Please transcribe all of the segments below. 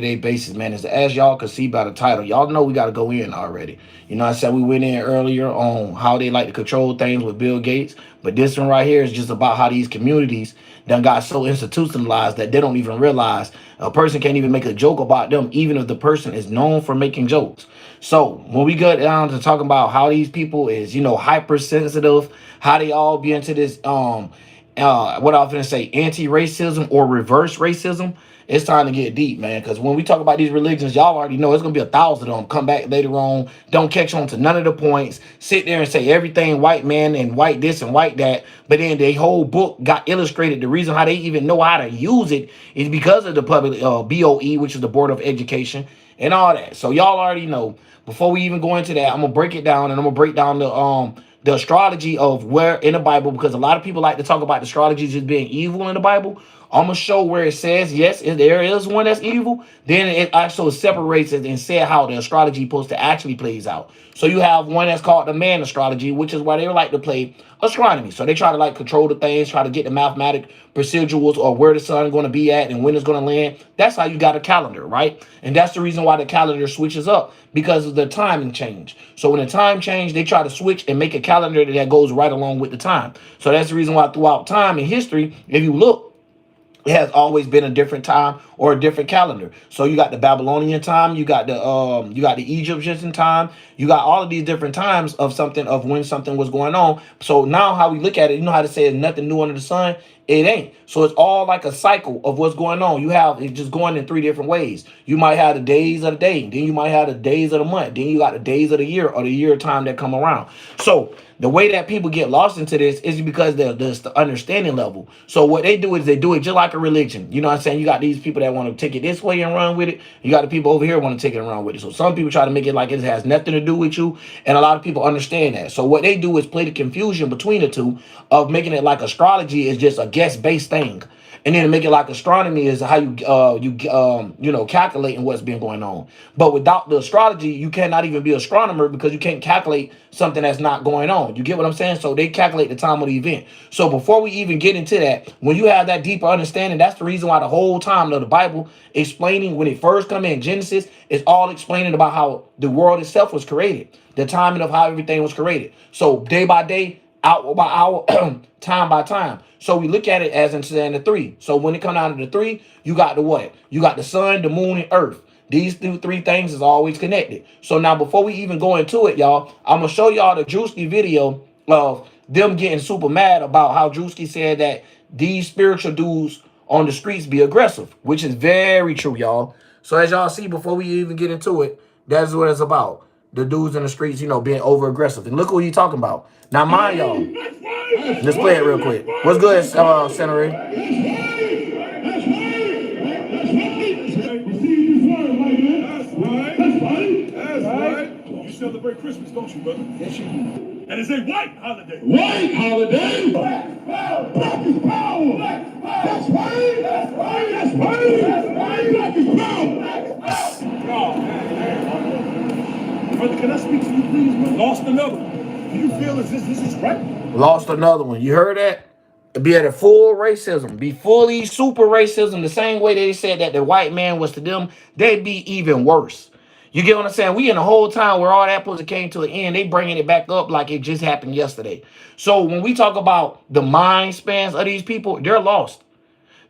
day basis, man, is as y'all can see by the title, y'all know we got to go in already. You know, I said we went in earlier on how they like to control things with Bill Gates, but this one right here is just about how these communities done got so institutionalized that they don't even realize a person can't even make a joke about them, even if the person is known for making jokes. So when we get down to talking about how these people is, you know, hypersensitive, how they all be into this what I was gonna say, anti-racism or reverse racism, it's time to get deep, man. Because when we talk about these religions, y'all already know it's gonna be 1,000 of them. Come back later on, don't catch on to none of the points. Sit there and say everything white man and white this and white that, but then the whole book got illustrated. The reason how they even know how to use it is because of the public BOE, which is the Board of Education, and all that. So y'all already know. Before we even go into that, I'm gonna break it down, and I'm gonna break down the astrology of where in the Bible, because a lot of people like to talk about the astrology just being evil in the Bible. I'm gonna show where it says yes, if there is one that's evil. Then it also separates it and said how the astrology supposed to actually plays out. So you have one that's called the man astrology, which is why they like to play astronomy. So they try to like control the things, try to get the mathematic procedurals or where the sun going to be at and when it's going to land. That's how you got a calendar, right? And that's the reason why the calendar switches up, because of the timing change. So when the time change, they try to switch and make a calendar that goes right along with the time. So that's the reason why throughout time in history, if you look, it has always been a different time or a different calendar. So you got the Babylonian time, you got the Egyptian time, you got all of these different times of something, of when something was going on. So now how we look at it, you know how to say it's nothing new under the sun? It ain't. So it's all like a cycle of what's going on. You have it just going in three different ways. You might have the days of the day, then you might have the days of the month, then you got the days of the year or the year time that come around. So the way that people get lost into this is because there's the understanding level. So what they do is they do it just like a religion. You know what I'm saying? You got these people that want to take it this way and run with it. You got the people over here want to take it and run with it. So some people try to make it like it has nothing to do with you, and a lot of people understand that. So what they do is play the confusion between the two of making it like astrology is just a guess-based thing. And then to make it like astronomy is how you know, calculating what's been going on. But without the astrology, you cannot even be an astronomer because you can't calculate something that's not going on. You get what I'm saying? So they calculate the time of the event. So before we even get into that, when you have that deeper understanding, that's the reason why the whole time of the Bible explaining when it first come in Genesis, it's all explaining about how the world itself was created, the timing of how everything was created. So day by day, hour by hour, time by time. So we look at it as in the three. So when it come down to the three, you got the what? You got the sun, the moon, and earth. These three things is always connected. So now before we even go into it, y'all, I'm going to show y'all the Druski video of them getting super mad about how Druski said that these spiritual dudes on the streets be aggressive, which is very true, y'all. So as y'all see, before we even get into it, that's what it's about. The dudes in the streets, you know, being over aggressive. And look who you talking about. Now, mind y'all, let's play it real quick. What's good, Senator? That's right. You celebrate Christmas, don't you, brother? Yes, you do. And it's a white holiday. White holiday? Black power! Black is power! Black power! That's right! That's right! That's right! That's right! Black is power! Black is power! Oh, man. Brother, can I speak to you, please, man? Lost another one. Do you feel as this is right? Lost another one. You heard that? Be at a full racism, be fully super racism, the same way they said that the white man was to them, they'd be even worse. You get what I'm saying? We in the whole time where all that pussy came to an end, they bringing it back up like it just happened yesterday. So when we talk about the mind spans of these people, they're lost.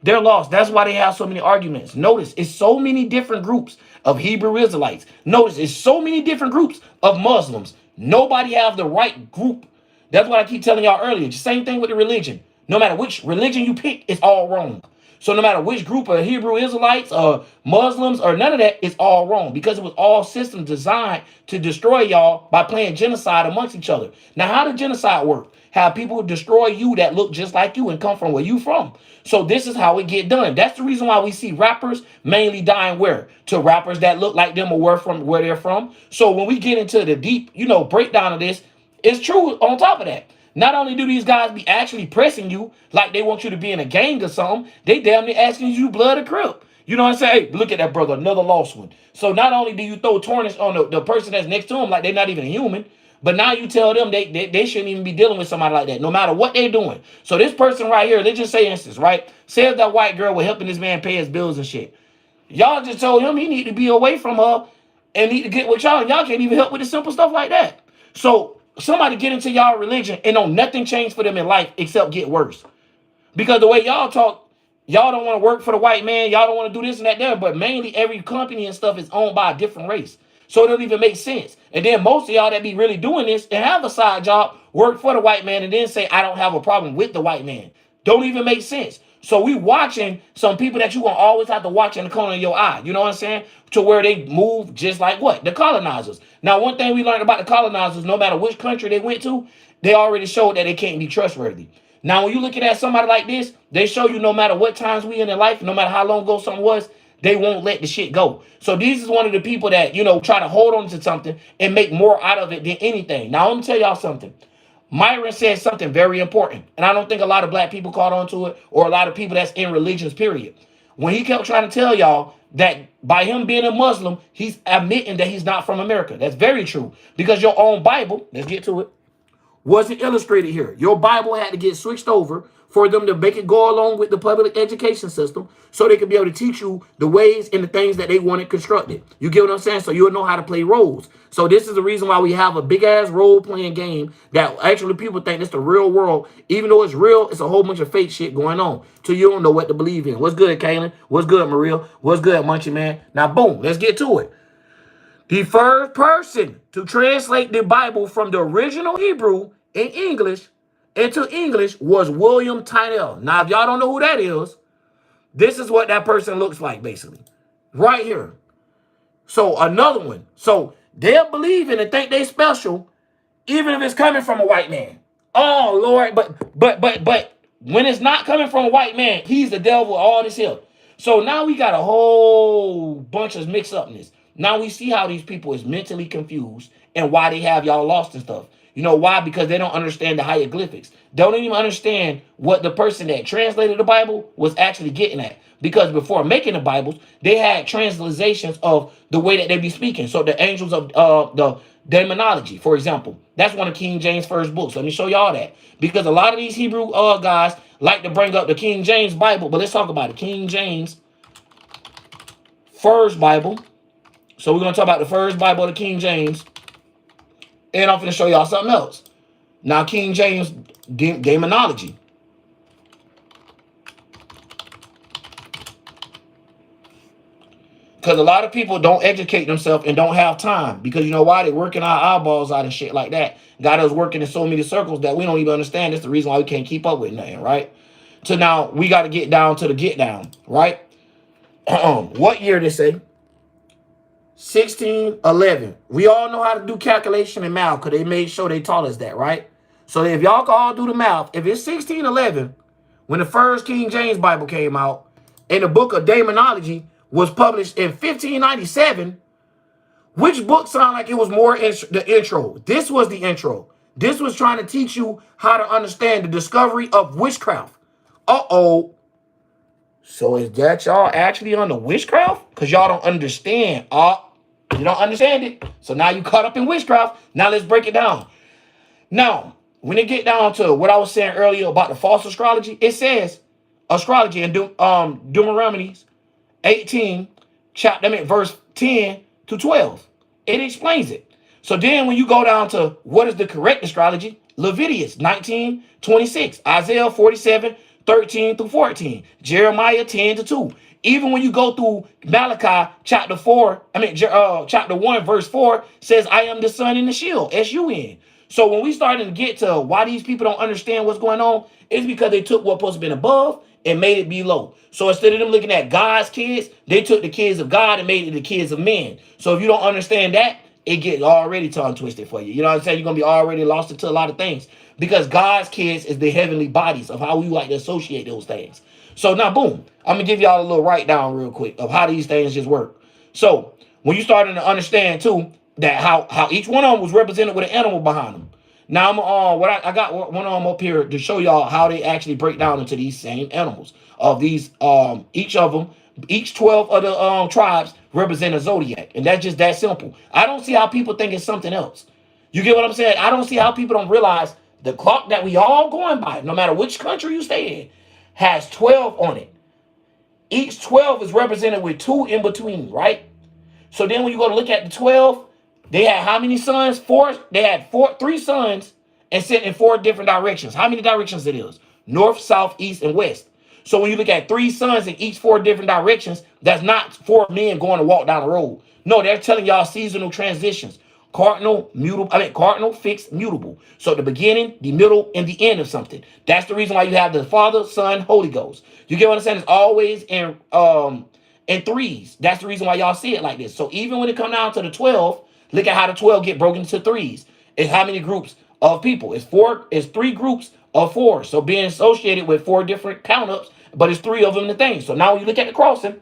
They're lost. That's why they have so many arguments. Notice it's so many different groups of Hebrew Israelites. Notice it's so many different groups of Muslims. Nobody have the right group. That's what I keep telling y'all earlier. Same thing with the religion. No matter which religion you pick, it's all wrong. So no matter which group of Hebrew Israelites or Muslims or none of that, it's all wrong because it was all systems designed to destroy y'all by playing genocide amongst each other. Now, how did genocide work? Have people destroy you that look just like you and come from where you from. So this is how it get done. That's the reason why we see rappers mainly dying where? To rappers that look like them or where they're from. So when we get into the deep, you know, breakdown of this, it's true on top of that. Not only do these guys be actually pressing you like they want you to be in a gang or something, they damn near asking you blood or crip. You know what I'm saying? Hey, look at that, brother, another lost one. So not only do you throw tarnish on the person that's next to them like they're not even human, but now you tell them they shouldn't even be dealing with somebody like that, no matter what they're doing. So this person right here, let's just say instance, right? Say if that white girl was helping this man pay his bills and shit. Y'all just told him he need to be away from her and need to get with y'all. And y'all can't even help with the simple stuff like that. So somebody get into y'all religion and know nothing changed for them in life except get worse. Because the way y'all talk, y'all don't want to work for the white man. Y'all don't want to do this and that there. But mainly every company and stuff is owned by a different race. So it don't even make sense. And then most of y'all that be really doing this and have a side job work for the white man and then say, I don't have a problem with the white man. Don't even make sense. So we watching some people that you gonna always have to watch in the corner of your eye. You know what I'm saying? To where they move just like what? The colonizers. Now, one thing we learned about the colonizers, no matter which country they went to, they already showed that they can't be trustworthy. Now, when you're looking at somebody like this, they show you no matter what times we in their life, no matter how long ago something was, they won't let the shit go. So these is one of the people that, try to hold on to something and make more out of it than anything. Now, let me tell y'all something. Myron said something very important, and I don't think a lot of black people caught on to it, or a lot of people that's in religions, period. When he kept trying to tell y'all that by him being a Muslim, he's admitting that he's not from America. That's very true, because your own Bible, let's get to it, wasn't illustrated here. Your Bible had to get switched over for them to make it go along with the public education system so they could be able to teach you the ways and the things that they wanted constructed. You get what I'm saying? So you'll know how to play roles. So this is the reason why we have a big-ass role-playing game that actually people think it's the real world. Even though it's real, it's a whole bunch of fake shit going on. So you don't know what to believe in. What's good, Kaylin? What's good, Mryon? What's good, Munchie Man? Now, boom, let's get to it. The first person to translate the Bible from the original Hebrew in English into English was William Tyndale. Now, if y'all don't know who that is, this is what that person looks like, basically. Right here. So, another one. So, they'll believe in and think they special, even if it's coming from a white man. Oh, Lord. But, when it's not coming from a white man, he's the devil, all this here. So, now we got a whole bunch of mix-upness. Now we see how these people is mentally confused and why they have y'all lost and stuff. You know why? Because they don't understand the hieroglyphics. They don't even understand what the person that translated the Bible was actually getting at. Because before making the Bibles, they had translations of the way that they be speaking. So the angels of the demonology, for example, that's one of King James' first books. Let me show y'all that. Because a lot of these Hebrew guys like to bring up the King James Bible, but let's talk about it. King James first Bible. So we're going to talk about the first Bible of the King James. And I'm going to show y'all something else. Now, King James demonology. Because a lot of people don't educate themselves and don't have time. Because you know why? They're working our eyeballs out and shit like that. Got us working in so many circles that we don't even understand. That's the reason why we can't keep up with nothing, right? So now we got to get down to the get down, right? What year they say? 1611. We all know how to do calculation and math because they made sure they taught us that, right? So if y'all can all do the math, if it's 1611, when the first King James Bible came out, and the book of demonology was published in 1597, which book sounded like it was more the intro? This was the intro. This was trying to teach you how to understand the discovery of witchcraft. Uh-oh. So is that y'all actually on the witchcraft? Because y'all don't understand. You don't understand it. So now you caught up in witchcraft. Now let's break it down. Now, when it get down to what I was saying earlier about the false astrology, it says astrology in Deuteronomy 18, verse 10 to 12. It explains it. So then when you go down to what is the correct astrology, Leviticus 19:26, Isaiah 47:13 through 14, Jeremiah 10:2. Even when you go through Malachi chapter 1, verse 4 says, I am the sun and the shield, S-U-N. So when we starting to get to why these people don't understand what's going on, it's because they took what's supposed to be above and made it below. So instead of them looking at God's kids, they took the kids of God and made it the kids of men. So if you don't understand that, it gets already tongue twisted for you. You know what I'm saying? You're going to be already lost into a lot of things. Because God's kids is the heavenly bodies of how we like to associate those things. So now, boom, I'm going to give y'all a little write down real quick of how these things just work. So when you starting to understand, too, that how each one of them was represented with an animal behind them. Now, I got one of them up here to show y'all how they actually break down into these same animals. Of these, each of them, each 12 of the tribes represent a zodiac. And that's just that simple. I don't see how people think it's something else. You get what I'm saying? I don't see how people don't realize the clock that we all going by, no matter which country you stay in, has 12 on it. Each 12 is represented with 2 in between, right? So then when you go to look at the 12, they had how many sons? 4. They had 3 sons and sent in 4 different directions. How many directions it is? North, south, east, and west. So when you look at 3 sons in each 4 different directions, that's not 4 men going to walk down the road. No, they're telling y'all seasonal transitions. Cardinal, mutable, cardinal, fixed, mutable. So the beginning, the middle, and the end of something. That's the reason why you have the Father, Son, Holy Ghost. You get what I'm saying? It's always in threes. That's the reason why y'all see it like this. So even when it come down to the 12, look at how the 12 get broken into threes. It's how many groups of people? It's 3 groups of 4. So being associated with 4 different count-ups, but it's 3 of them the thing. So now when you look at the crossing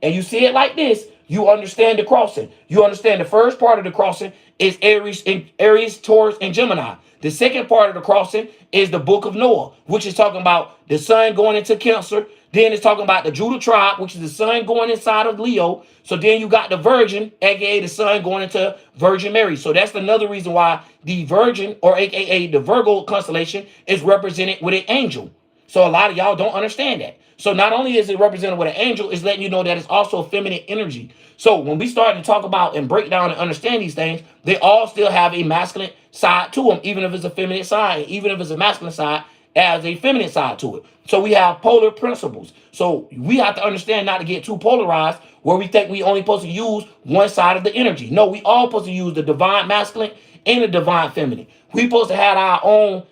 and you see it like this, you understand the crossing. You understand the first part of the crossing is Aries, Taurus, and Gemini. The second part of the crossing is the book of Noah, which is talking about the sun going into Cancer. Then it's talking about the Judah tribe, which is the sun going inside of Leo. So then you got the Virgin, aka the sun going into Virgin Mary. So that's another reason why the Virgin, or aka the Virgo constellation, is represented with an angel. So a lot of y'all don't understand that. So not only is it represented with an angel, it's letting you know that it's also feminine energy. So when we start to talk about and break down and understand these things, they all still have a masculine side to them, even if it's a feminine side, even if it's a masculine side, as a feminine side to it. So we have polar principles. So we have to understand not to get too polarized where we think we only supposed to use one side of the energy. No, we all supposed to use the divine masculine and the divine feminine. We supposed to have our own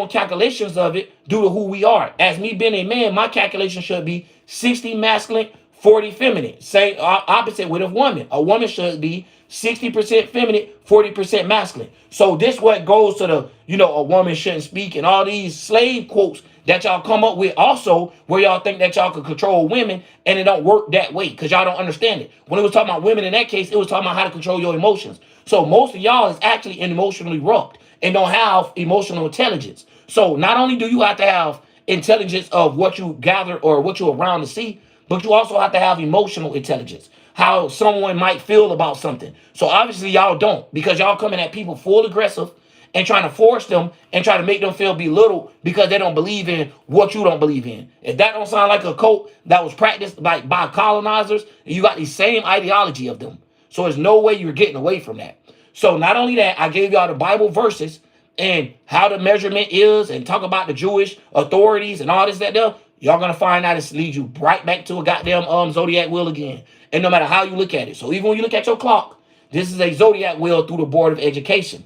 calculations of it due to who we are. As me being a man, my calculation should be 60 masculine, 40 feminine. Same opposite with a woman. A woman should be 60% feminine, 40% masculine. So this what goes to the, a woman shouldn't speak and all these slave quotes that y'all come up with also, where y'all think that y'all can control women, and it don't work that way because y'all don't understand it. When it was talking about women in that case, it was talking about how to control your emotions. So most of y'all is actually emotionally wrought and don't have emotional intelligence. So not only do you have to have intelligence of what you gather or what you're around to see, but you also have to have emotional intelligence, how someone might feel about something. So obviously y'all don't, because y'all coming at people full aggressive and trying to force them and try to make them feel belittled because they don't believe in what you don't believe in. If that don't sound like a cult that was practiced by colonizers, you got the same ideology of them. So there's no way you're getting away from that. So not only that, I gave y'all the Bible verses and how the measurement is and talk about the Jewish authorities and all this, that, there. Y'all gonna find out it leads you right back to a goddamn zodiac wheel again. And no matter how you look at it. So even when you look at your clock, this is a zodiac wheel through the Board of Education.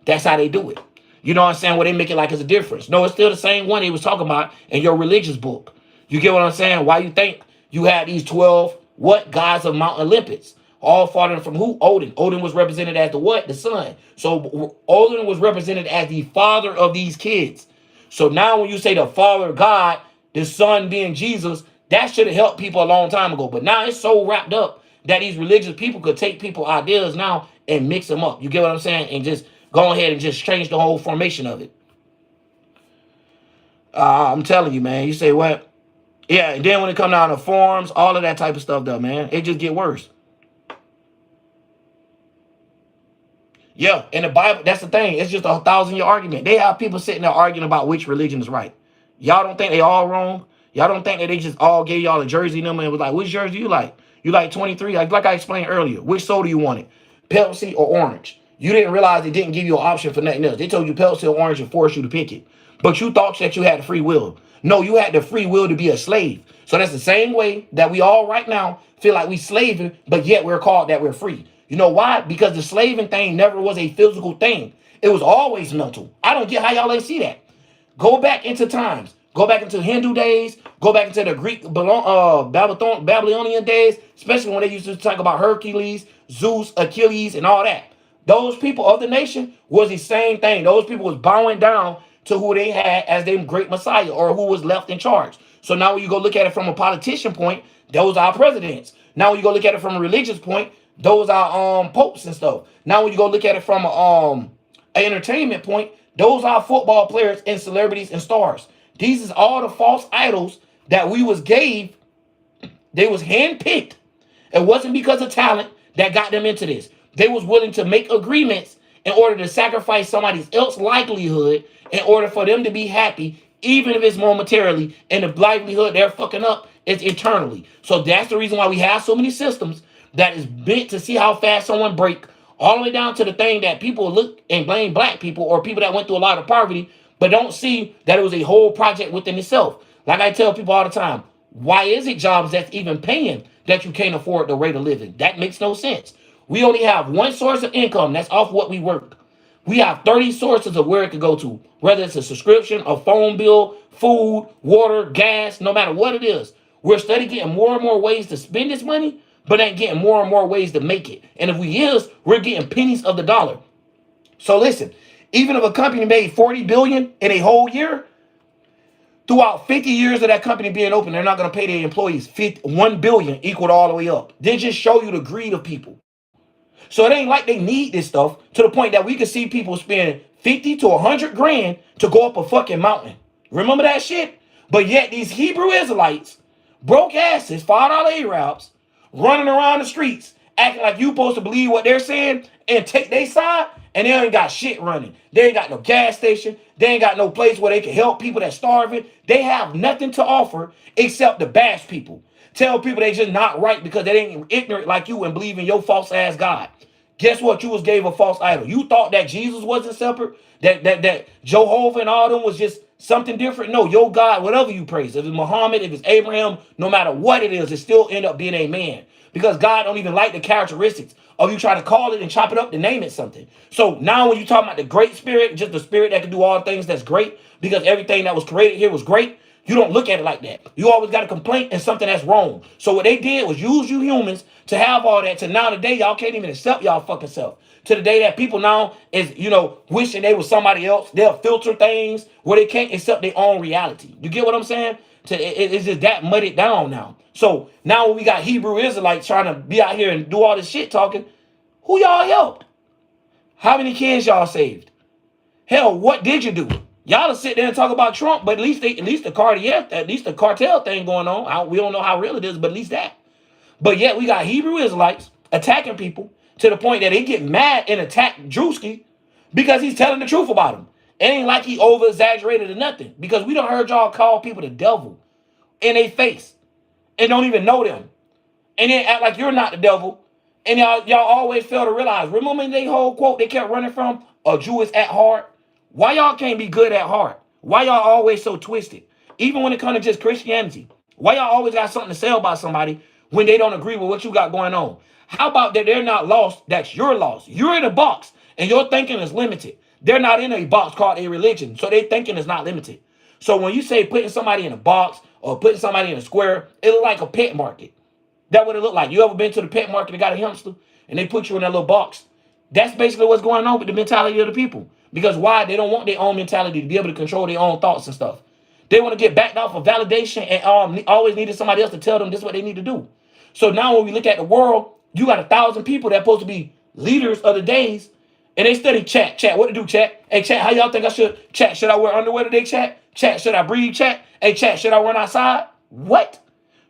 That's how they do it. You know what I'm saying? Where they make it like it's a difference. No, it's still the same one they was talking about in your religious book. You get what I'm saying? Why you think you had these 12 gods of Mount Olympus? All falling from who? Odin. Odin was represented as the what? The sun. So Odin was represented as the father of these kids. So now when you say the father God, the son being Jesus, that should have helped people a long time ago. But now it's so wrapped up that these religious people could take people's ideas now and mix them up. You get what I'm saying? And just go ahead and just change the whole formation of it. I'm telling you, man. You say what? Yeah, and then when it come down to forms, all of that type of stuff, though, man, it just get worse. Yeah, in the Bible, that's the thing. It's just a 1,000-year argument. They have people sitting there arguing about which religion is right. Y'all don't think they all wrong? Y'all don't think that they just all gave y'all a jersey number and was like, which jersey you like? You like 23? Like I explained earlier. Which soda you wanted? Pepsi or orange? You didn't realize they didn't give you an option for nothing else. They told you Pepsi or orange and forced you to pick it. But you thought that you had the free will. No, you had the free will to be a slave. So that's the same way that we all right now feel like we slaving, but yet we're called that we're free. You know why? Because the slaving thing never was a physical thing. It was always mental. I don't get how y'all ain't see that. Go back into times. Go back into Hindu days. Go back into the Greek, Babylonian days, especially when they used to talk about Hercules, Zeus, Achilles, and all that. Those people of the nation was the same thing. Those people was bowing down to who they had as their great messiah or who was left in charge. So now when you go look at it from a politician point, those are presidents. Now when you go look at it from a religious point, those are popes and stuff. Now when you go look at it from an entertainment point, those are football players and celebrities and stars. These is all the false idols that we was gave. They was handpicked. It wasn't because of talent that got them into this. They was willing to make agreements in order to sacrifice somebody else's livelihood in order for them to be happy, even if it's momentarily, and the livelihood they're fucking up It's internally. So that's the reason why we have so many systems that is bent to see how fast someone break, all the way down to the thing that people look and blame black people or people that went through a lot of poverty, but don't see that it was a whole project within itself. Like I tell people all the time, why is it jobs that's even paying that you can't afford the rate of living? That makes no sense. We only have one source of income, that's off what we work. We have 30 sources of where it could go to, whether it's a subscription, a phone bill, food, water, gas, no matter what it is. We're steady getting more and more ways to spend this money, but ain't getting more and more ways to make it. And if we is, we're getting pennies of the dollar. So listen, even if a company made 40 billion in a whole year, throughout 50 years of that company being open, they're not going to pay their employees 1 billion equaled all the way up. They just show you the greed of people. So it ain't like they need this stuff to the point that we can see people spend 50 to 100 grand to go up a fucking mountain. Remember that shit? But yet these Hebrew Israelites, broke asses, $5 Arabs, running around the streets, acting like you supposed to believe what they're saying and take their side, and they ain't got shit running. They ain't got no gas station. They ain't got no place where they can help people that's starving. They have nothing to offer except to bash people. Tell people they just not right because they ain't ignorant like you and believe in your false ass God. Guess what? You was gave a false idol. You thought that Jesus wasn't separate, that Jehovah and all them was just something different. No, your God, whatever you praise, if it's Muhammad, if it's Abraham, no matter what it is, it still end up being a man. Because God don't even like the characteristics of you try to call it and chop it up to name it something. So now when you talk about the great spirit, just the spirit that can do all things that's great, because everything that was created here was great, you don't look at it like that. You always got a complaint and something that's wrong. So what they did was use you humans to have all that. To now today, y'all can't even accept y'all fucking self. To the day that people now is, wishing they was somebody else. They'll filter things where they can't accept their own reality. You get what I'm saying? It's just that muddied down now. So now when we got Hebrew Israelites trying to be out here and do all this shit talking, who y'all helped? How many kids y'all saved? Hell, what did you do? Y'all sit there and talk about Trump, but at least the cartel thing going on. We don't know how real it is, but at least that. But yet we got Hebrew Israelites attacking people to the point that they get mad and attack Druski because he's telling the truth about him. It ain't like he over exaggerated or nothing, because we done heard y'all call people the devil in their face and don't even know them, and then act like you're not the devil. And y'all always fail to realize. Remember they whole quote they kept running from? A Jew is at heart. Why y'all can't be good at heart? Why y'all always so twisted? Even when it comes to just Christianity. Why y'all always got something to say about somebody when they don't agree with what you got going on? How about that they're not lost, that's your loss? You're in a box and your thinking is limited. They're not in a box called a religion, so their thinking is not limited. So when you say putting somebody in a box or putting somebody in a square, it look like a pet market. That's what it look like. You ever been to the pet market and got a hamster and they put you in that little box? That's basically what's going on with the mentality of the people. Because why? They don't want their own mentality to be able to control their own thoughts and stuff. They want to get backed off of validation and always needed somebody else to tell them this is what they need to do. So now when we look at the world, you got 1,000 people that supposed to be leaders of the days, and they study chat. Chat, what to do, chat? Hey, chat, how y'all think I should? Chat, should I wear underwear today, chat? Chat, should I breathe, chat? Hey, chat, should I run outside? What?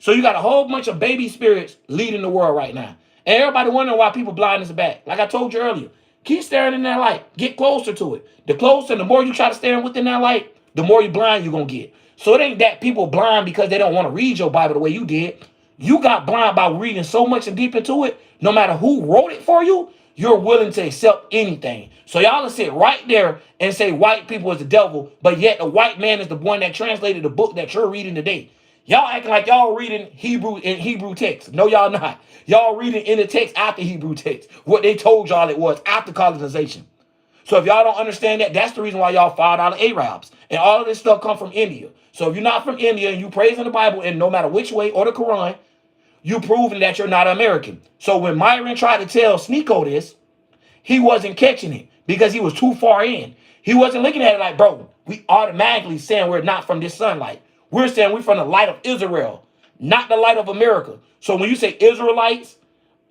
So you got a whole bunch of baby spirits leading the world right now. And everybody wondering why people blind as a bat. Like I told you earlier, keep staring in that light. Get closer to it. The closer, the more you try to stare within that light, the more you blind you're going to get. So it ain't that people blind because they don't want to read your Bible the way you did. You got blind by reading so much and deep into it. No matter who wrote it for you, you're willing to accept anything. So y'all will sit right there and say white people is the devil, but yet the white man is the one that translated the book that you're reading today. Y'all acting like y'all reading Hebrew in Hebrew text. No, y'all not. Y'all reading in the text after Hebrew text. What they told y'all it was after colonization. So if y'all don't understand that, that's the reason why y'all $5 Arabs. And all of this stuff come from India. So if you're not from India and you praise in the Bible and no matter which way or the Quran, you proving that you're not American. So when Myron tried to tell Sneeko this, he wasn't catching it because he was too far in. He wasn't looking at it like, bro, we automatically saying we're not from this sunlight. We're saying we're from the light of Israel, not the light of America. So when you say Israelites,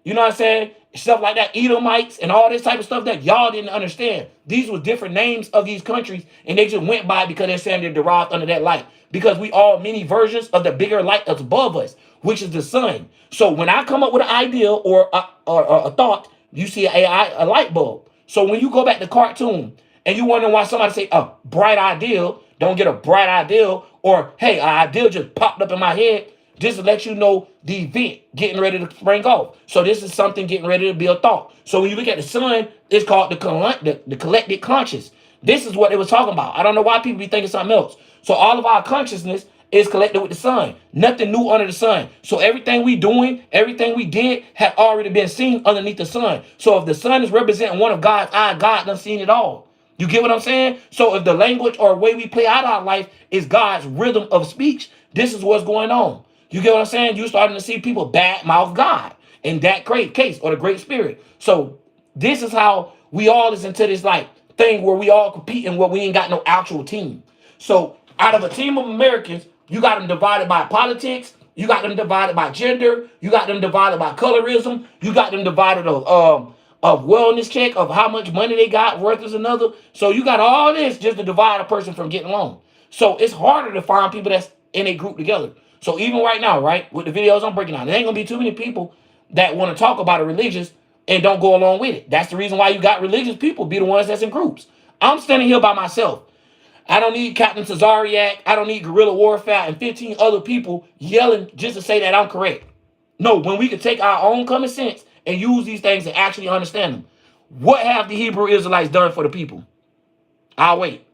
you know what I'm saying? Stuff like that, Edomites and all this type of stuff that y'all didn't understand. These were different names of these countries, and they just went by because they're saying they're derived under that light. Because we all many versions of the bigger light that's above us, which is the sun. So when I come up with an idea or a thought, you see a light bulb. So when you go back to cartoon and you wonder why somebody say a bright idea, don't get a bright idea, or hey, an idea just popped up in my head. Just to let you know the event getting ready to spring off. So this is something getting ready to be a thought. So when you look at the sun, it's called the collected conscious. This is what they was talking about. I don't know why people be thinking something else. So all of our consciousness is collected with the sun. Nothing new under the sun. So everything we doing, everything we did had already been seen underneath the sun. So if the sun is representing one of God's eyes, God done seen it all. You get what I'm saying? So if the language or way we play out our life is God's rhythm of speech, this is what's going on. You get what I'm saying? You're starting to see people badmouth God in that great case or the great spirit. So this is how we all is into this like thing where we all competing where we ain't got no actual team. So out of a team of Americans, you got them divided by politics, you got them divided by gender, you got them divided by colorism, you got them divided of wellness check, of how much money they got worth is another. So you got all this just to divide a person from getting along. So it's harder to find people that's in a group together. So even right now, right, with the videos I'm breaking down, there ain't gonna be too many people that want to talk about a religious and don't go along with it. That's the reason why you got religious people be the ones that's in groups. I'm standing here by myself. I don't need Captain Tazariak. I don't need guerrilla warfare and 15 other people yelling just to say that I'm correct. No, when we can take our own common sense and use these things and actually understand them. What have the Hebrew Israelites done for the people? I'll wait.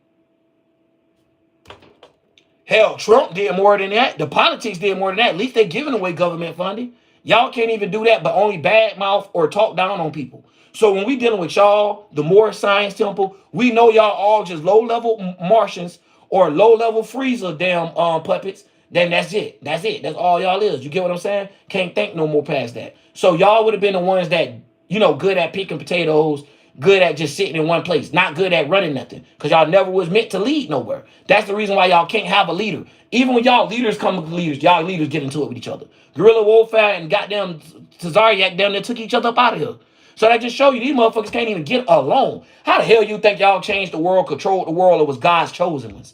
Hell, Trump did more than that. The politics did more than that. At least they're giving away government funding. Y'all can't even do that, but only badmouth or talk down on people. So when we dealing with y'all, the Moorish Science Temple, we know y'all all just low-level Martians or low-level freezer damn puppets. Then that's it. That's it. That's all y'all is. You get what I'm saying? Can't think no more past that. So y'all would have been the ones that, you know, good at picking potatoes, good at just sitting in one place, not good at running nothing, because y'all never was meant to lead nowhere. That's the reason why y'all can't have a leader. Even when y'all leaders come with leaders, y'all leaders get into it with each other. Guerrilla warfare and goddamn Tazariak down there took each other up out of here. So that just show you these motherfuckers can't even get along. How the hell you think y'all changed the world, controlled the world, or was God's chosen ones?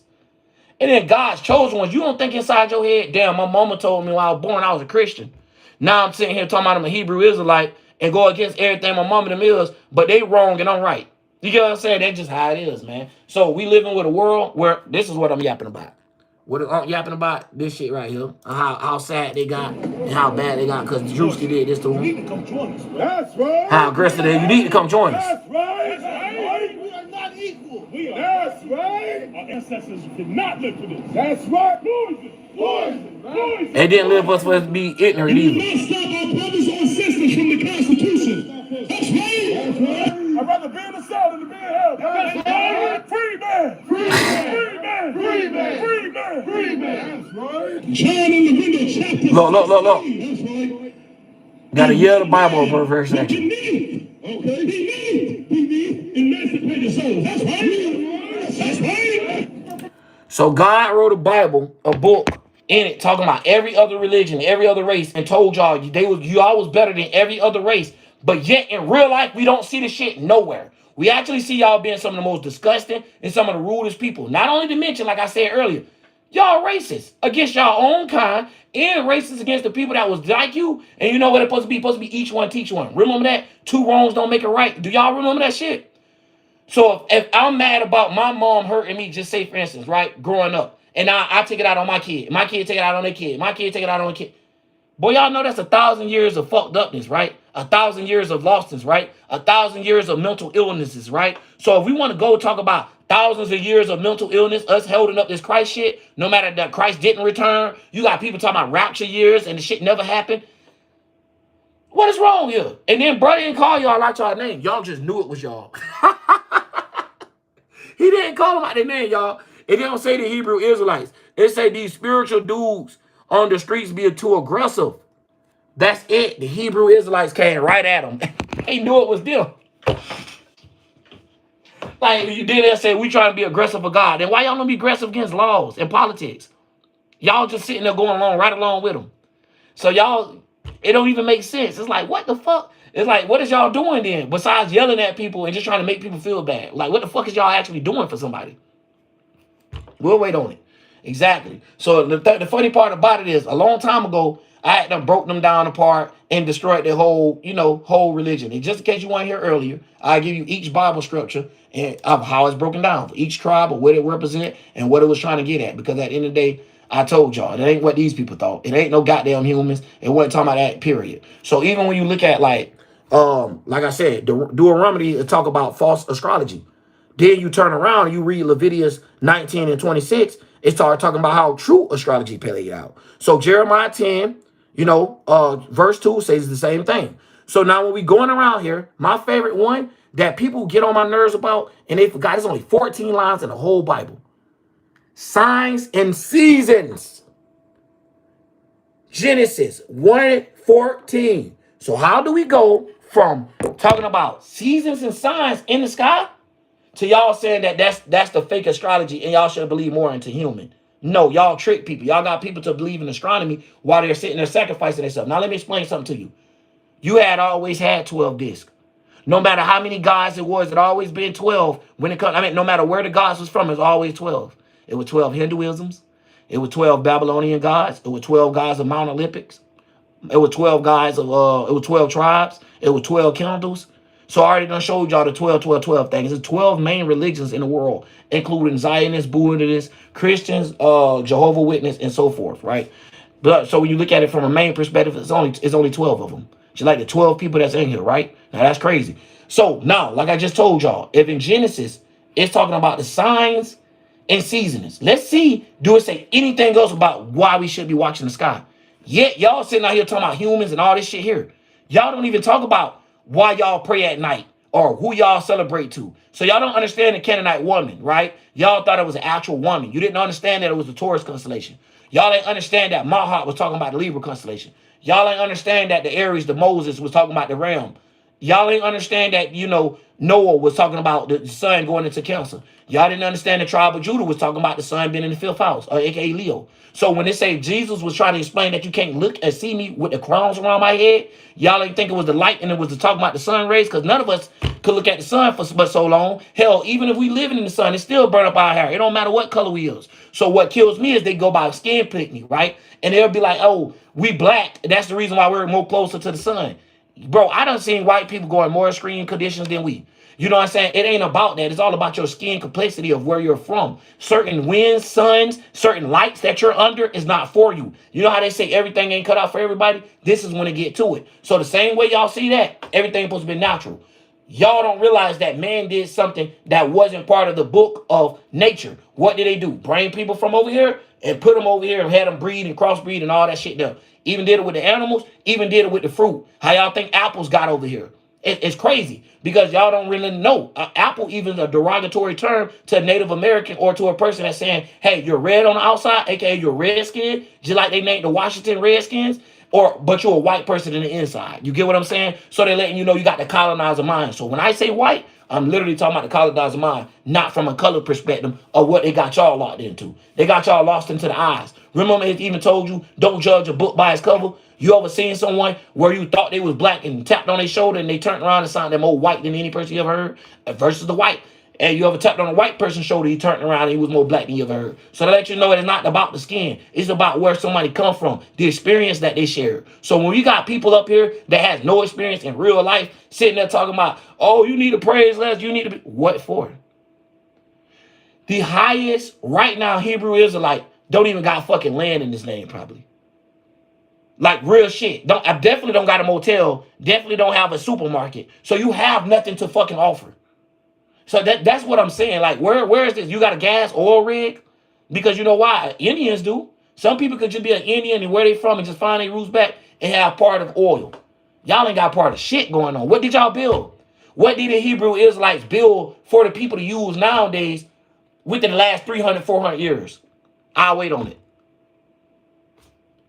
And then God's chosen ones, you don't think inside your head, damn, my mama told me when I was born I was a Christian. Now I'm sitting here talking about I'm a Hebrew Israelite and go against everything my mama them is, but they wrong and I'm right. You get what I'm saying? That's just how it is, man. So we living with a world where this is what I'm yapping about. What I'm yapping about this shit right here. How sad they got and how bad they got because Druski did this to them. You need to come join us, bro. That's right. How aggressive they. You need to come join us. That's right. That's right. We are not equal. We are. That's right. Our ancestors did not live for this. That's right. Poison. Poison. Poison. They didn't live for us to be ignorant either. We must stop our brothers and sisters from the Constitution. That's right. That's right. I'd rather be in the South than to be in hell. That's right. Free man. Free man. Free man. Free man. Free man. That's right. John in the window chapter. Look. That's right. Gotta yell the Bible for a first second. You need. Okay. He need emancipated souls. That's right. That's right. So God wrote a Bible, a book in it, talking about every other religion, every other race, and told y'all y'all was better than every other race. But yet in real life, we don't see the shit nowhere. We actually see y'all being some of the most disgusting and some of the rudest people. Not only to mention, like I said earlier, y'all racist against y'all own kind and racist against the people that was like you. And you know what it's supposed to be? It's supposed to be each one teach one. Remember that? Two wrongs don't make a right. Do y'all remember that shit? So if I'm mad about my mom hurting me, just say for instance, right, growing up, and I take it out on my kid. My kid take it out on their kid. My kid take it out on their kid. Boy, y'all know that's 1,000 years of fucked upness, right? 1,000 years of lostness, right? 1,000 years of mental illnesses, right? So if we want to go talk about thousands of years of mental illness, us holding up this Christ shit, no matter that Christ didn't return, you got people talking about rapture years and the shit never happened. What is wrong here? And then brother didn't call y'all out y'all name. Y'all just knew it was y'all. He didn't call them out their name, y'all. It don't say the Hebrew Israelites. It say these spiritual dudes on the streets being too aggressive. That's it. The Hebrew Israelites came right at them. They knew it was them. Like you did that say we trying to be aggressive for God. Then why y'all don't be aggressive against laws and politics? Y'all just sitting there going along right along with them. So y'all, it don't even make sense. It's like, what the fuck? It's like, what is y'all doing then? Besides yelling at people and just trying to make people feel bad. Like, what the fuck is y'all actually doing for somebody? We'll wait on it. Exactly. So the funny part about it is, a long time ago, I had them broke them down apart and destroyed their whole, whole religion. And just in case you weren't here earlier, I give you each Bible scripture and of how it's broken down for each tribe or what it represents and what it was trying to get at. Because at the end of the day, I told y'all, that ain't what these people thought. It ain't no goddamn humans. It wasn't talking about that, period. So even when you look at like I said, Deuteronomy talk about false astrology. Then you turn around and you read Leviticus 19 and 26. It started talking about how true astrology played out. So Jeremiah 10, verse 2 says the same thing. So now when we going around here, my favorite one that people get on my nerves about, and they forgot, there's only 14 lines in the whole Bible. Signs and seasons. Genesis 1:14. So how do we go from talking about seasons and signs in the sky to y'all saying that that's the fake astrology and y'all should believe more into human? No, y'all trick people. Y'all got people to believe in astronomy while they're sitting there sacrificing themselves. Now let me explain something to you. You had always had 12 discs. No matter how many gods it was, it always been 12. When it comes, no matter where the gods was from, it's always 12. It was 12 Hinduisms. It was 12 Babylonian gods. It was 12 gods of Mount Olympics. It was 12 guys of it was 12 tribes. It was 12 candles. So I already done showed y'all the 12, 12, 12 things. There's 12 main religions in the world, including Zionists, Buddhists, Christians, Jehovah's Witness, and so forth, right? But so when you look at it from a main perspective, it's only 12 of them. Just like the 12 people that's in here, right? Now that's crazy. So now, like I just told y'all, if in Genesis it's talking about the signs and seasons, let's see, do it say anything else about why we should be watching the sky? Yet y'all sitting out here talking about humans and all this shit here. Y'all don't even talk about why y'all pray at night or who y'all celebrate to. So y'all don't understand the Canaanite woman, right? Y'all thought it was an actual woman. You didn't understand that it was the Taurus constellation. Y'all didn't understand that Mahat was talking about the Libra constellation. Y'all ain't understand that the Aries, the Moses, was talking about the realm. Y'all ain't understand that, Noah was talking about the sun going into Cancer. Y'all didn't understand the tribe of Judah was talking about the sun being in the 5th house, or aka Leo. So when they say Jesus was trying to explain that you can't look and see me with the crowns around my head, y'all ain't think it was the light and it was to talk about the sun rays, because none of us could look at the sun for but so long. Hell, even if we living in the sun, it still burn up our hair. It don't matter what color we is. So what kills me is they go by skin picnic, right? And they'll be like, oh, we black. That's the reason why we're more closer to the sun. Bro, I done seen white people go in more extreme conditions than we. You know what I'm saying? It ain't about that. It's all about your skin complexity of where you're from. Certain winds, suns, certain lights that you're under is not for you. You know how they say everything ain't cut out for everybody? This is when it get to it. So the same way y'all see that, everything supposed to be natural. Y'all don't realize that man did something that wasn't part of the book of nature. What did they do? Bring people from over here and put them over here and had them breed and crossbreed and all that shit there. Even did it with the animals, even did it with the fruit. How y'all think apples got over here? It's crazy because y'all don't really know. Apple even is a derogatory term to a Native American or to a person that's saying, hey, you're red on the outside, aka you're red skin, just like they named the Washington Redskins, but you're a white person in the inside. You get what I'm saying? So they're letting you know you got the colonizer mind. So when I say white, I'm literally talking about the colonizer mind, not from a color perspective of what they got y'all locked into. They got y'all lost into the eyes. Remember it even told you, don't judge a book by its cover? You ever seen someone where you thought they was black and tapped on their shoulder and they turned around and sounded more white than any person you ever heard versus the white? And you ever tapped on a white person's shoulder, he turned around and he was more black than you ever heard. So to let you know it's not about the skin. It's about where somebody come from, the experience that they shared. So when you got people up here that has no experience in real life sitting there talking about, oh, you need to praise less, you need to be, what for? The highest right now Hebrew Israelite don't even got fucking land in his name probably. Like real shit. I definitely don't got a motel. Definitely don't have a supermarket. So you have nothing to fucking offer. So that's what I'm saying. Like, where is this? You got a gas oil rig? Because you know why? Indians do. Some people could just be an Indian and where they from and just find their roots back and have part of oil. Y'all ain't got part of shit going on. What did y'all build? What did the Hebrew Israelites build for the people to use nowadays within the last 300, 400 years? I'll wait on it.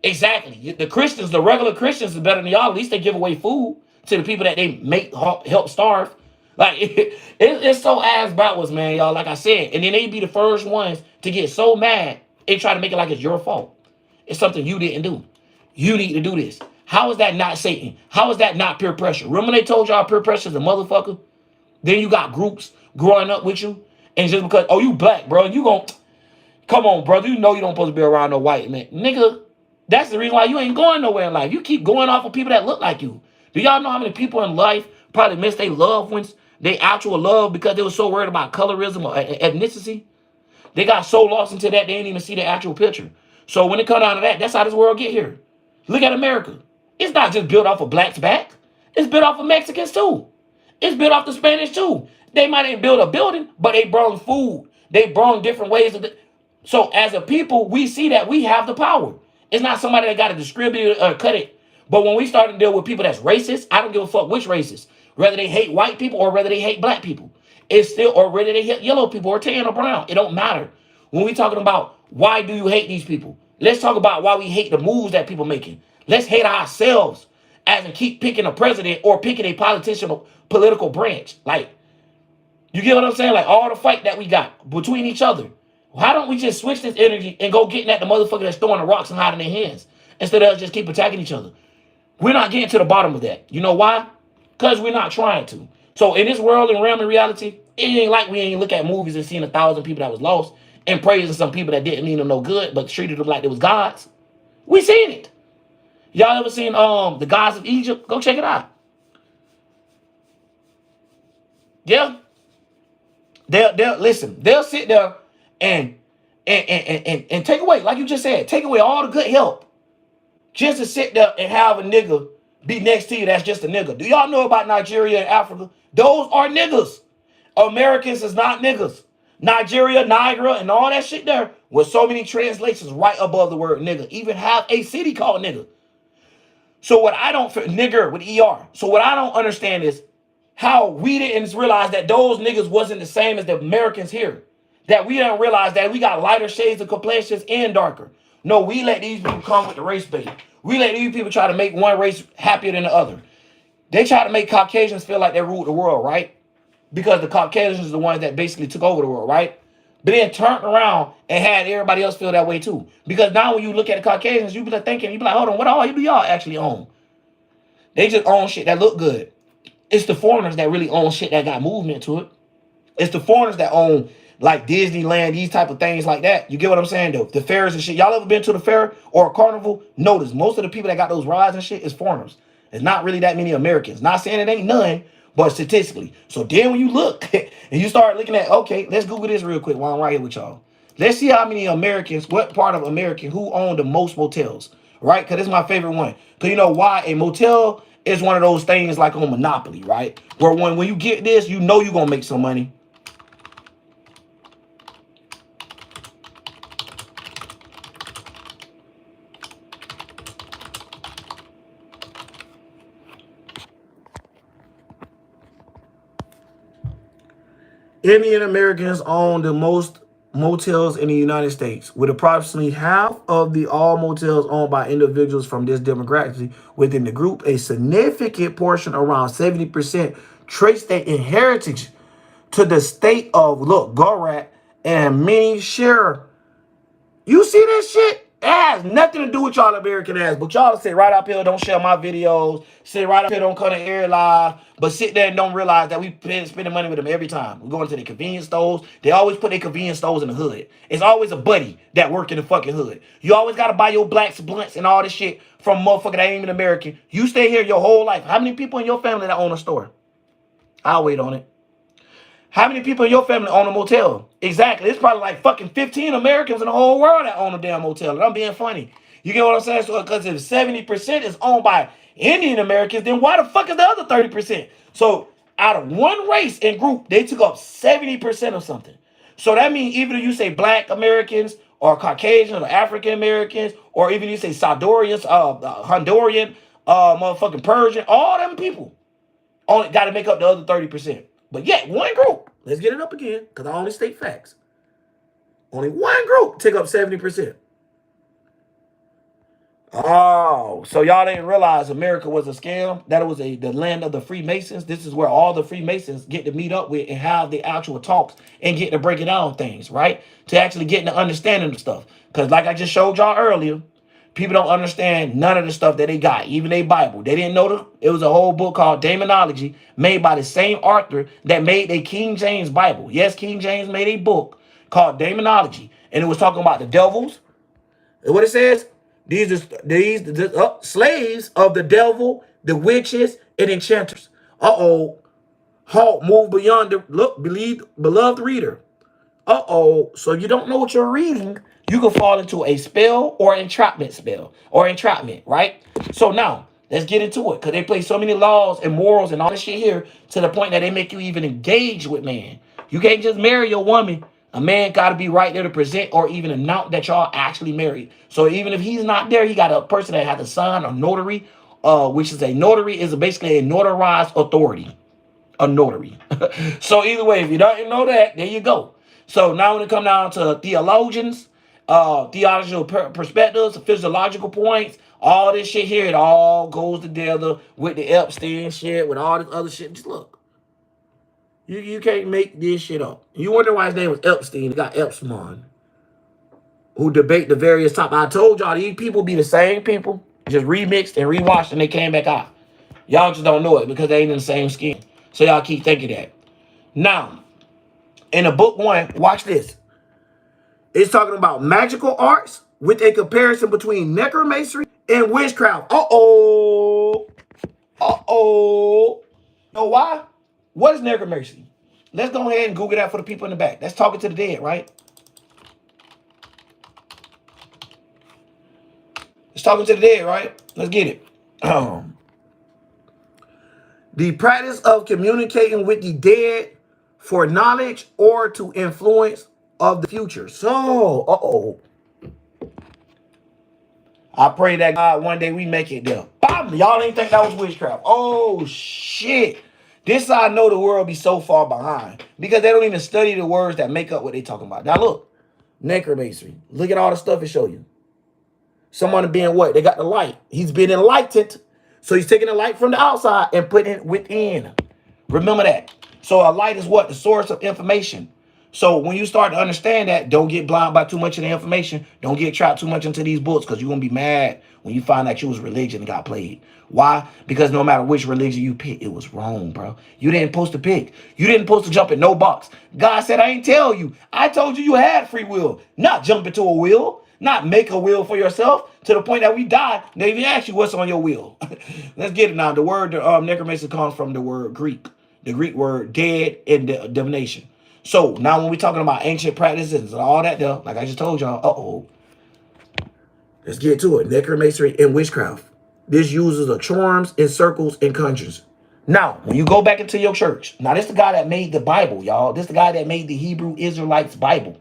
Exactly. The Christians, the regular Christians is better than y'all. At least they give away food to the people that they make help starve. Like, it's so ass backwards, man, y'all, like I said. And then they be the first ones to get so mad and try to make it like it's your fault. It's something you didn't do. You need to do this. How is that not Satan? How is that not peer pressure? Remember they told y'all peer pressure is a motherfucker? Then you got groups growing up with you. And just because, oh, you black, bro, you gon' come on, brother. You know you don't supposed to be around no white man. Nigga, that's the reason why you ain't going nowhere in life. You keep going off of people that look like you. Do y'all know how many people in life probably miss their loved ones, their actual love, because they were so worried about colorism or ethnicity? They got so lost into that they didn't even see the actual picture. So when it comes down to that, that's how this world get here. Look at America. It's not just built off of blacks back. It's built off of Mexicans too. It's built off the Spanish too. They might ain't build a building, but they brought food. They brought different ways of it. So as a people, we see that we have the power. It's not somebody that got to distribute it or cut it. But when we start to deal with people that's racist, I don't give a fuck which racist. Whether they hate white people or whether they hate black people. It's still, or whether they hate yellow people or tan or brown. It don't matter. When we talking about why do you hate these people? Let's talk about why we hate the moves that people making. Let's hate ourselves as in keep picking a president or picking a politician or political branch. Like, you get what I'm saying? Like all the fight that we got between each other. Why don't we just switch this energy and go getting at the motherfucker that's throwing the rocks and hiding their hands instead of us just keep attacking each other? We're not getting to the bottom of that. You know why? Because we're not trying to. So in this world and realm of reality, it ain't like we ain't look at movies and seen 1,000 people that was lost and praising some people that didn't mean them no good but treated them like they was gods. We seen it. Y'all ever seen the gods of Egypt? Go check it out. Yeah. They'll listen, they'll sit there and take away, like you just said, take away all the good help. Just to sit there and have a nigga be next to you that's just a nigga. Do y'all know about Nigeria and Africa? Those are niggas. Americans is not niggas. Nigeria, Niagara, and all that shit there with so many translations right above the word nigga. Even have a city called nigga. So what I don't, nigger with ER. So what I don't understand is how we didn't realize that those niggas wasn't the same as the Americans here. That we didn't realize that we got lighter shades of complexions and darker. No, we let these people come with the race bait. We let these people try to make one race happier than the other. They try to make Caucasians feel like they ruled the world, right? Because the Caucasians are the ones that basically took over the world, right? But then turned around and had everybody else feel that way too. Because now when you look at the Caucasians, you be like thinking, you be like, hold on, what all do y'all actually own? They just own shit that look good. It's the foreigners that really own shit that got movement to it. It's the foreigners that own like Disneyland, these type of things like that. You get what I'm saying though? The fairs and shit. Y'all ever been to the fair or a carnival? Notice most of the people that got those rides and shit is foreigners. It's not really that many Americans. Not saying it ain't none, but statistically. So then when you look and you start looking at, okay, let's Google this real quick while I'm right here with y'all. Let's see how many Americans, what part of America, who own the most motels, right? Because this is my favorite one. Because you know why? A motel is one of those things like on Monopoly, right? Where when you get this, you know you're going to make some money. Indian Americans own the most motels in the United States, with approximately half of the all motels owned by individuals from this demographic within the group. A significant portion, around 70%, trace their inheritance to the state of, look, Gorat, and many share. You see this shit? It has nothing to do with y'all American ass, but y'all sit right up here, don't share my videos, sit right up here, don't come to air live, but sit there and don't realize that we spending money with them every time. We go into the convenience stores. They always put their convenience stores in the hood. It's always a buddy that work in the fucking hood. You always got to buy your blacks, blunts, and all this shit from a motherfucker that ain't even American. You stay here your whole life. How many people in your family that own a store? I'll wait on it. How many people in your family own a motel? Exactly. It's probably like fucking 15 Americans in the whole world that own a damn motel. And I'm being funny. You get what I'm saying? So, because if 70% is owned by Indian Americans, then why the fuck is the other 30%? So out of one race and group, they took up 70% of something. So that means even if you say black Americans or Caucasians or African Americans, or even you say Salvadorians, Honduran, motherfucking Persian, all them people only got to make up the other 30%. But yet, one group, let's get it up again, because I only state facts. Only one group take up 70%. Oh, so y'all didn't realize America was a scam? That it was the land of the Freemasons? This is where all the Freemasons get to meet up with and have the actual talks and get to breaking down things, right? To actually get the understanding of stuff. Because like I just showed y'all earlier, people don't understand none of the stuff that they got, even their Bible. They didn't know it was a whole book called Demonology made by the same author that made a King James Bible. Yes, King James made a book called Demonology, and it was talking about the devils. And what it says, these slaves of the devil, the witches, and enchanters. Halt, move beyond the beloved reader. So you don't know what you're reading. You can fall into a spell or entrapment spell or entrapment, right? So now let's get into it because they place so many laws and morals and all this shit here to the point that they make you even engage with man. You can't just marry your woman. A man got to be right there to present or even announce that y'all actually married. So even if he's not there, he got a person that has a sign or notary, which is a notary is basically a notarized authority, a notary. So either way, if you don't know that, there you go. So now when it comes down to theologians, theological perspectives, physiological points, all this shit here, it all goes together with the Epstein shit, with all this other shit. Just look. You can't make this shit up. You wonder why his name was Epstein. He got Epstein, who debate the various topics. I told y'all these people be the same people, just remixed and rewashed, and they came back out. Y'all just don't know it because they ain't in the same skin. So y'all keep thinking that. Now, in the book 1, watch this. It's talking about magical arts with a comparison between necromancy and witchcraft. Uh-oh. Uh-oh. Know why? What is necromancy? Let's go ahead and Google that for the people in the back. That's talking to the dead, right? It's talking to the dead, right? Let's get it. The practice of communicating with the dead for knowledge or to influence of the future. So, I pray that God one day we make it there. Bam! Y'all ain't think that was witchcraft. Oh, shit. This I know the world be so far behind because they don't even study the words that make up what they talking about. Now look, necromancy. Look at all the stuff it show you. Someone being what? They got the light. He's been enlightened. So he's taking the light from the outside and putting it within. Remember that. So a light is what? The source of information. So when you start to understand that, don't get blind by too much of the information. Don't get trapped too much into these books because you're going to be mad when you find out you was religion and got played. Why? Because no matter which religion you pick, it was wrong, bro. You didn't supposed to pick. You didn't supposed to jump in no box. God said, I ain't tell you. I told you you had free will. Not jump into a will. Not make a will for yourself to the point that we die. They even ask you what's on your will. Let's get it now. The word necromancy comes from the word Greek. The Greek word dead and divination. So now when we're talking about ancient practices and all that there, like I just told y'all, let's get to it. Necromancy and witchcraft. This uses of charms and circles and conjures. Now, when you go back into your church, now this is the guy that made the Bible, y'all. This is the guy that made the Hebrew Israelites Bible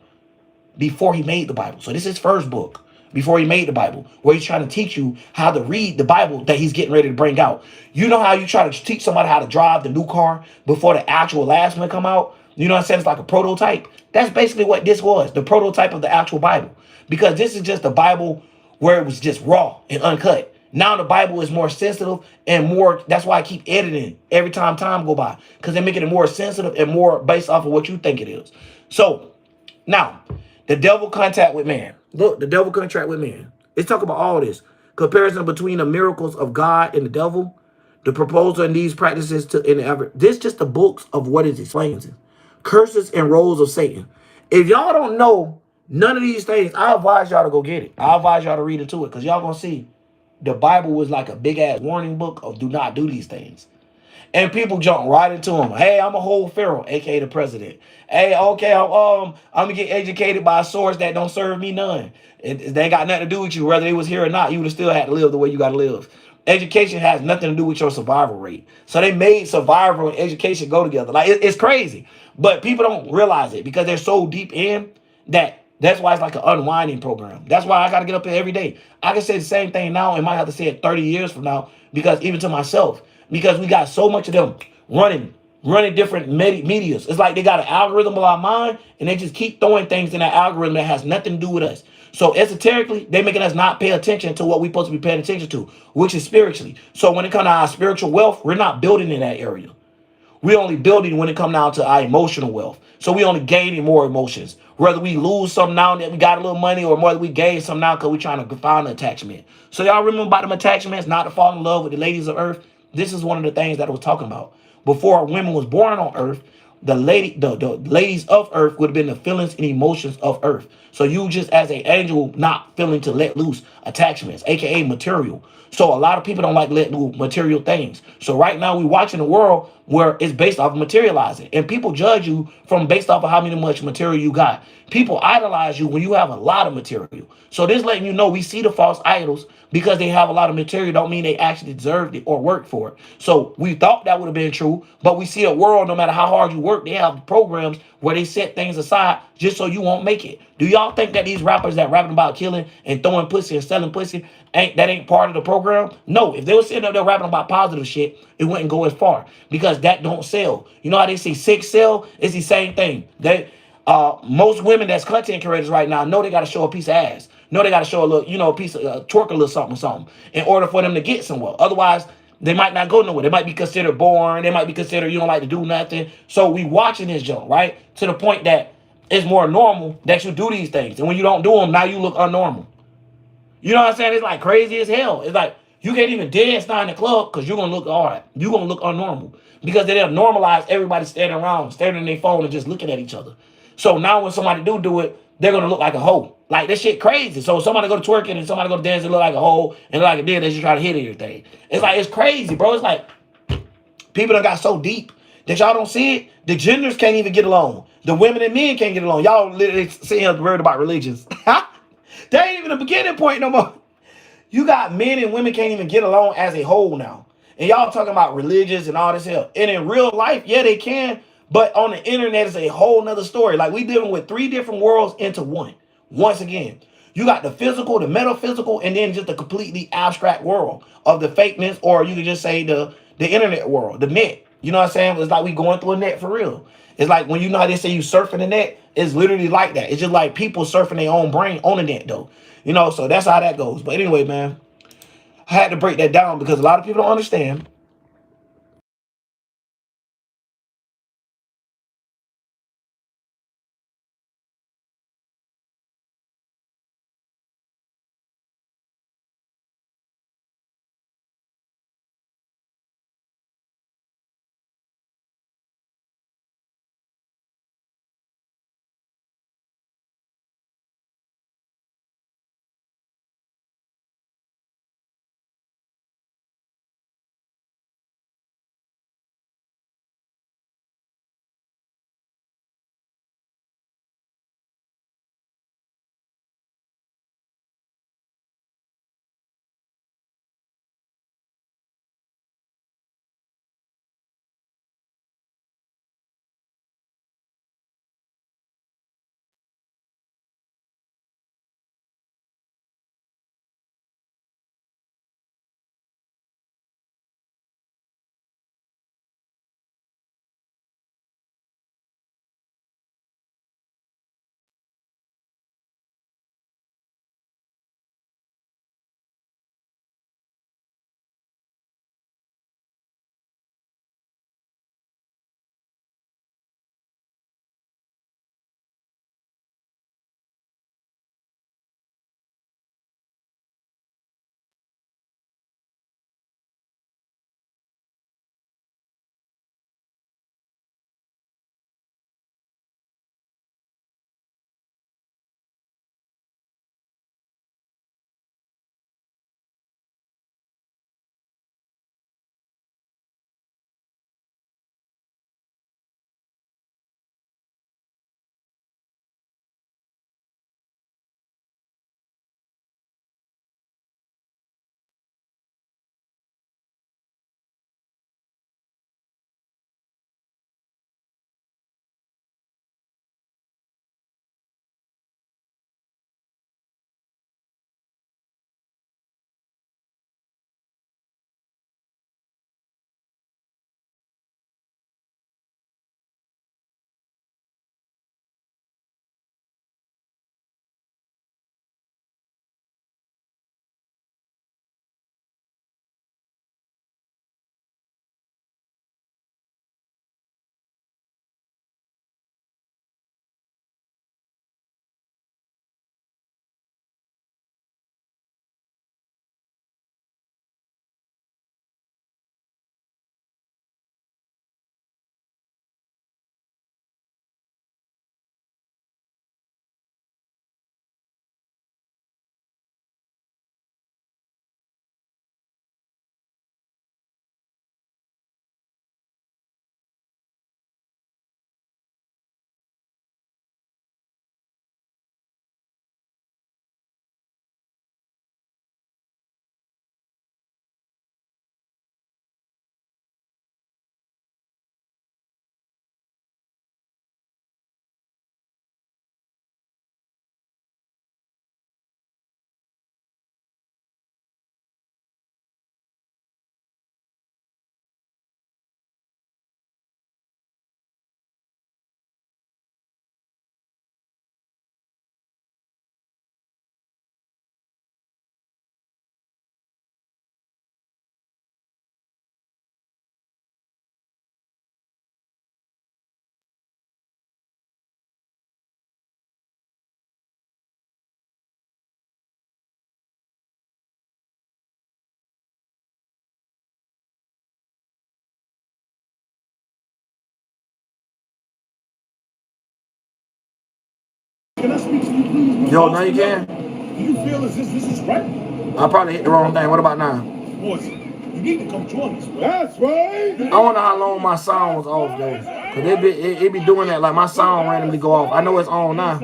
before he made the Bible. So this is his first book before he made the Bible, where he's trying to teach you how to read the Bible that he's getting ready to bring out. You know how you try to teach somebody how to drive the new car before the actual last one come out? You know what I'm saying? It's like a prototype. That's basically what this was, the prototype of the actual Bible. Because this is just the Bible where it was just raw and uncut. Now the Bible is more sensitive and more, that's why I keep editing every time go by. Because they're making it more sensitive and more based off of what you think it is. So, now, the devil contact with man. Look, the devil contract with man. Let's talk about all this. Comparison between the miracles of God and the devil. The proposal in these practices to this just the books of what it explains. Curses and roles of Satan. If y'all don't know none of these things, I advise y'all to go get it. I advise y'all to read into it because y'all gonna see the Bible was like a big ass warning book of do not do these things. And people jump right into him. Hey, I'm a whole pharaoh, aka the president. Hey, okay, I'm gonna get educated by a source that don't serve me none. They ain't got nothing to do with you, whether it was here or not. You would have still had to live the way you got to live. Education has nothing to do with your survival rate. So they made survival and education go together. Like it's crazy, but people don't realize it because they're so deep in that. That's why it's like an unwinding program. That's why I got to get up here every day. I can say the same thing now and might have to say it 30 years from now because even to myself, because we got so much of them running different medias. It's like they got an algorithm of our mind and they just keep throwing things in that algorithm that has nothing to do with us. So esoterically, they're making us not pay attention to what we're supposed to be paying attention to, which is spiritually. So when it comes to our spiritual wealth, we're not building in that area. We're only building when it comes down to our emotional wealth. So we only gaining more emotions. Whether we lose some now that we got a little money or whether we gain some now because we're trying to find an attachment. So y'all remember about them attachments, not to fall in love with the ladies of earth? This is one of the things that I was talking about. Before women was born on earth, the ladies of earth would have been the feelings and emotions of earth. So you just as an angel not feeling to let loose attachments, aka material. So a lot of people don't like let loose material things. So right now we watching the world where it's based off of materializing. And people judge you from based off of how much material you got. People idolize you when you have a lot of material. So this letting you know we see the false idols because they have a lot of material don't mean they actually deserved it or worked for it. So we thought that would have been true, but we see a world, no matter how hard you work, they have programs where they set things aside just so you won't make it. Do y'all think that these rappers that rapping about killing and throwing pussy and selling pussy ain't part of the program? No, if they were sitting up there rapping about positive shit, it wouldn't go as far because that don't sell. You know how they say six sell? It's the same thing. Most women that's content creators right now know they got to show a piece of ass. Know they got to show a little, a piece of twerk a little something in order for them to get somewhere. Otherwise, they might not go nowhere. They might be considered boring. They might be considered you don't like to do nothing. So we watching this junk, right? To the point that it's more normal that you do these things. And when you don't do them, now you look unnormal. You know what I'm saying? It's like crazy as hell. It's like you can't even dance now in the club because you're going to look all right. You're going to look unnormal. Because they'll normalize everybody standing around, staring at their phone and just looking at each other. So now when somebody do it, they're going to look like a hoe. Like, this shit crazy. So somebody go to twerking and somebody go to dance and look like a hoe and look like a deer, they just try to hit everything. It's like, it's crazy, bro. It's like people done got so deep that y'all don't see it. The genders can't even get along. The women and men can't get along. Y'all literally sitting here worried about religions. That ain't even a beginning point no more. You got men and women can't even get along as a whole now. And y'all talking about religions and all this hell. And in real life, yeah, they can. But on the internet, it's a whole nother story. Like, we dealing with 3 different worlds into one. Once again, you got the physical, the metaphysical, and then just the completely abstract world of the fakeness, or you could just say the internet world, the net. You know what I'm saying? It's like we going through a net for real. It's like when you know how they say you surfing the net, it's literally like that. It's just like people surfing their own brain on the net, though. So that's how that goes. But anyway, man, I had to break that down because a lot of people don't understand. Can I speak to you, please? Yo, now you can? Do you feel as if this is right? I probably hit the wrong thing. What about now? Boys, you need to come join us, bro. That's right. I wonder how long my sound was off though. Cause it be doing that, like my sound randomly go off. I know it's on now.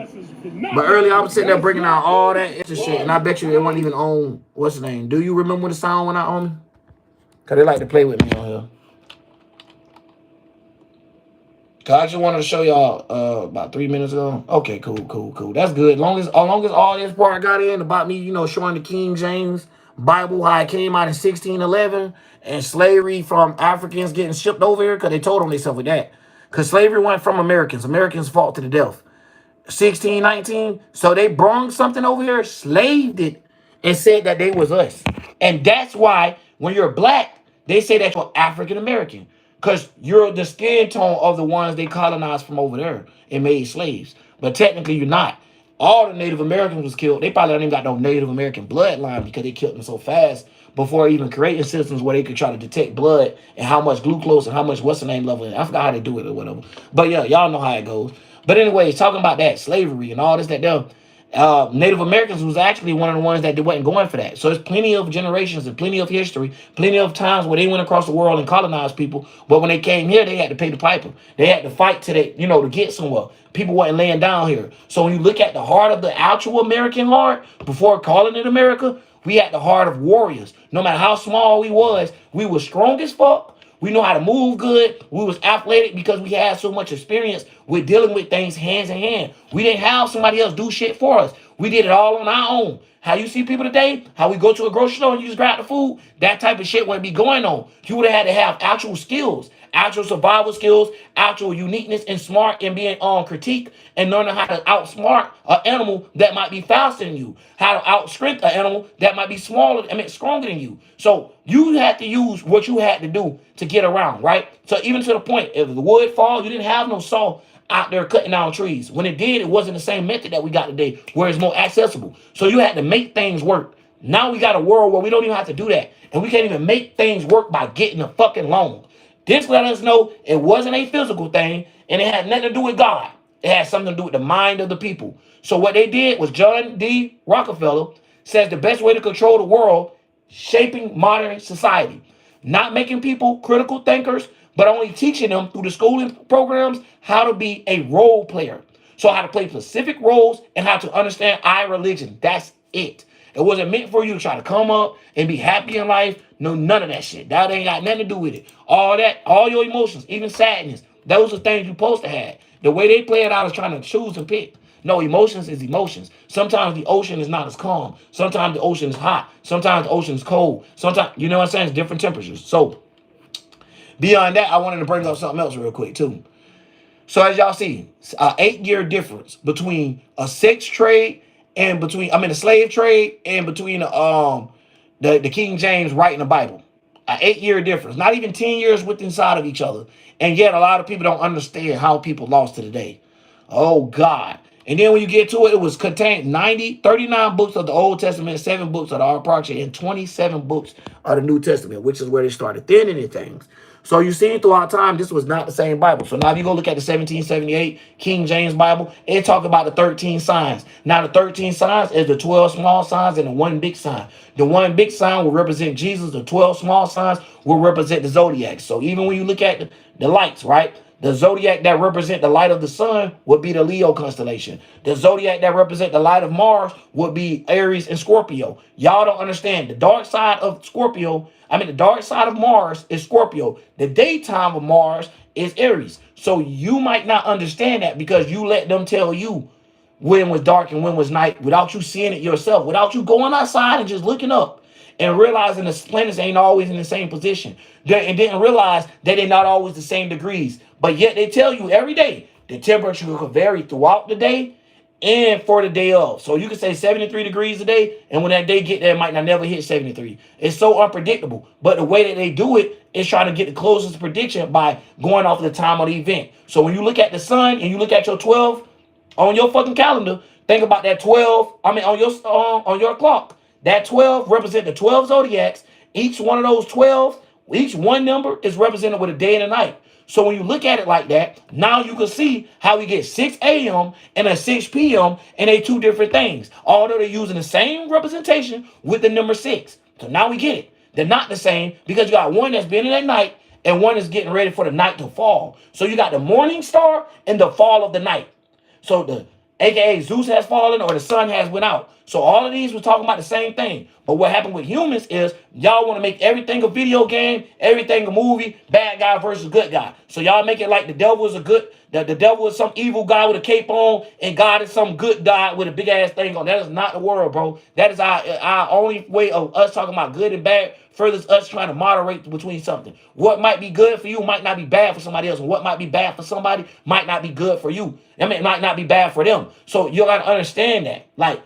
But earlier I was sitting there bringing out all that extra shit, and I bet you it wasn't even on, what's the name? Do you remember when the sound went out on me? Cause they like to play with me on here. Cause I just wanted to show y'all about 3 minutes ago. Okay, cool. That's good. As long as all this part got in about me, showing the King James Bible, how it came out in 1611, and slavery from Africans getting shipped over here, because they told on themselves with that. Because slavery went from Americans. Americans fought to the death. 1619. So they brung something over here, slaved it, and said that they was us. And that's why when you're black, they say that you're African American. Because you're the skin tone of the ones they colonized from over there and made slaves. But technically you're not. All the Native Americans was killed. They probably don't even got no Native American bloodline because they killed them so fast before even creating systems where they could try to detect blood and how much glucose and how much what's the name level. I forgot how they do it or whatever. But yeah, y'all know how it goes. But anyways, talking about that slavery and all this, that there, Native Americans was actually one of the ones that wasn't going for that. So there's plenty of generations and plenty of history, plenty of times where they went across the world and colonized people. But when they came here, they had to pay the piper. They had to fight to get somewhere. People wasn't laying down here. So when you look at the heart of the actual American heart, before calling it America, we had the heart of warriors. No matter how small we were strong as fuck. We know how to move good. We was athletic because we had so much experience with dealing with things hands in hand. We didn't have somebody else do shit for us. We did it all on our own. How you see people today, how we go to a grocery store and you just grab the food, that type of shit wouldn't be going on. You would have had to have actual skills, actual survival skills, actual uniqueness and smart and being on critique and learning how to outsmart an animal that might be faster than you, how to outstrength an animal that might be stronger than you. So you had to use what you had to do to get around, right? So even to the point, if the wood fall, you didn't have no saw out there cutting down trees. When it did, it wasn't the same method that we got today, where it's more accessible. So you had to make things work. Now we got a world where we don't even have to do that. And we can't even make things work by getting a fucking loan. This let us know it wasn't a physical thing, and it had nothing to do with God. It had something to do with the mind of the people. So what they did was John D. Rockefeller says the best way to control the world, shaping modern society. Not making people critical thinkers, but only teaching them through the schooling programs how to be a role player. So how to play specific roles and how to understand our religion. That's it. It wasn't meant for you to try to come up and be happy in life. No, none of that shit. That ain't got nothing to do with it. All that, all your emotions, even sadness, those are things you're supposed to have. The way they play it out is trying to choose and pick. No, emotions is emotions. Sometimes the ocean is not as calm. Sometimes the ocean is hot. Sometimes the ocean is cold. Sometimes, you know what I'm saying? It's different temperatures. So beyond that, I wanted to bring up something else real quick too. So as y'all see, an 8-year difference between a sex trade and the slave trade and between the King James writing the Bible. An 8-year difference, not even 10 years within inside of each other. And yet a lot of people don't understand how people lost to the day. Oh God. And then when you get to it, it was contained 39 books of the Old Testament, 7 books of the Apocrypha, and 27 books of the New Testament, which is where they started thinning things. So you see throughout time, this was not the same Bible. So now if you go look at the 1778 King James Bible, it talk about the 13 signs. Now the 13 signs is the 12 small signs and the 1 big sign. The 1 big sign will represent Jesus. The 12 small signs will represent the zodiac. So even when you look at the lights, right? The zodiac that represent the light of the sun would be the Leo constellation. The zodiac that represent the light of Mars would be Aries and Scorpio. Y'all don't understand. The dark side of the dark side of Mars is Scorpio. The daytime of Mars is Aries. So you might not understand that because you let them tell you when was dark and when was night without you seeing it yourself, without you going outside and just looking up and realizing the planets ain't always in the same position. And didn't realize that they're not always the same degrees. But yet they tell you every day the temperature could vary throughout the day and for the day of. So you can say 73 degrees a day, and when that day get there, it might not never hit 73. It's so unpredictable. But the way that they do it is trying to get the closest prediction by going off the time of the event. So when you look at the sun and you look at your 12 on your fucking calendar, think about that 12, on your clock. That 12 represent the 12 zodiacs. Each one of those 12 Each one number is represented with a day and a night. So when you look at it like that, now you can see how we get 6 a.m. and a 6 p.m. and they two different things. Although they're using the same representation with the number 6. So now we get it. They're not the same because you got one that's been in at night and one is getting ready for the night to fall. So you got the morning star and the fall of the night. So the aka Zeus has fallen or the sun has went out. So all of these were talking about the same thing. But what happened with humans is y'all want to make everything a video game, everything a movie, bad guy versus good guy. So y'all make it like the devil is a good, the devil is some evil guy with a cape on, and God is some good guy with a big ass thing on. That is not the world, bro. That is our only way of us talking about good and bad. Furthers us trying to moderate between something. What might be good for you might not be bad for somebody else. And what might be bad for somebody might not be good for you. I mean, it might not be bad for them. So you got to understand that. Like